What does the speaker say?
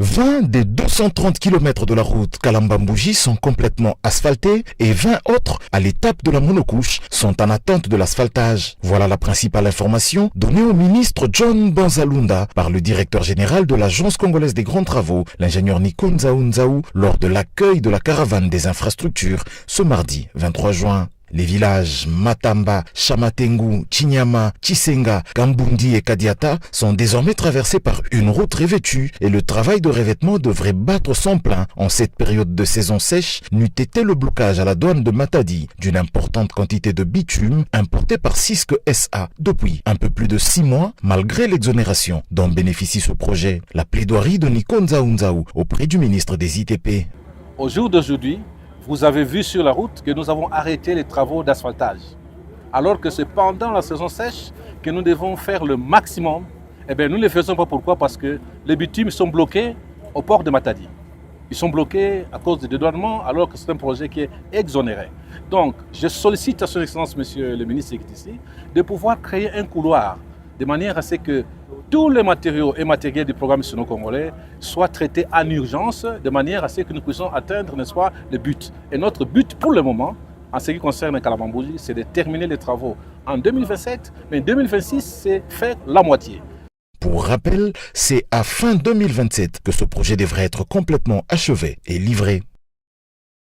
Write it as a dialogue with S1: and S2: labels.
S1: 20 des 230 km de la route Kalambambouji sont complètement asphaltés et 20 autres à l'étape de la monocouche sont en attente de l'asphaltage. Voilà la principale information donnée au ministre John Banzalunda par le directeur général de l'Agence congolaise des grands travaux, l'ingénieur Nico Nzaou, lors de l'accueil de la caravane des infrastructures ce mardi 23 juin. Les villages Matamba, Chamatengu, Chinyama, Chisenga, Kambundi et Kadiata sont désormais traversés par une route revêtue et le travail de revêtement devrait battre son plein en cette période de saison sèche, n'eût été le blocage à la douane de Matadi d'une importante quantité de bitume importé par Cisque SA depuis un peu plus de 6 mois malgré l'exonération dont bénéficie ce projet. La plaidoirie de Nico Nzaou auprès du ministre des ITP.
S2: Au jour d'aujourd'hui, vous avez vu sur la route que nous avons arrêté les travaux d'asphaltage. Alors que c'est pendant la saison sèche que nous devons faire le maximum. Eh bien, nous ne le faisons pas. Pourquoi? Parce que les bitumes sont bloqués au port de Matadi. Ils sont bloqués à cause du dédouanement alors que c'est un projet qui est exonéré. Donc, je sollicite à son Excellence, Monsieur le ministre qui est ici, de pouvoir créer un couloir de manière à ce que tous les matériaux et matériels du programme sino-congolais soient traités en urgence, de manière à ce que nous puissions atteindre, n'est-ce pas, le but. Et notre but pour le moment, en ce qui concerne Kalambambouji, c'est de terminer les travaux en 2027, mais en 2026, c'est faire la moitié.
S1: Pour rappel, c'est à fin 2027 que ce projet devrait être complètement achevé et livré.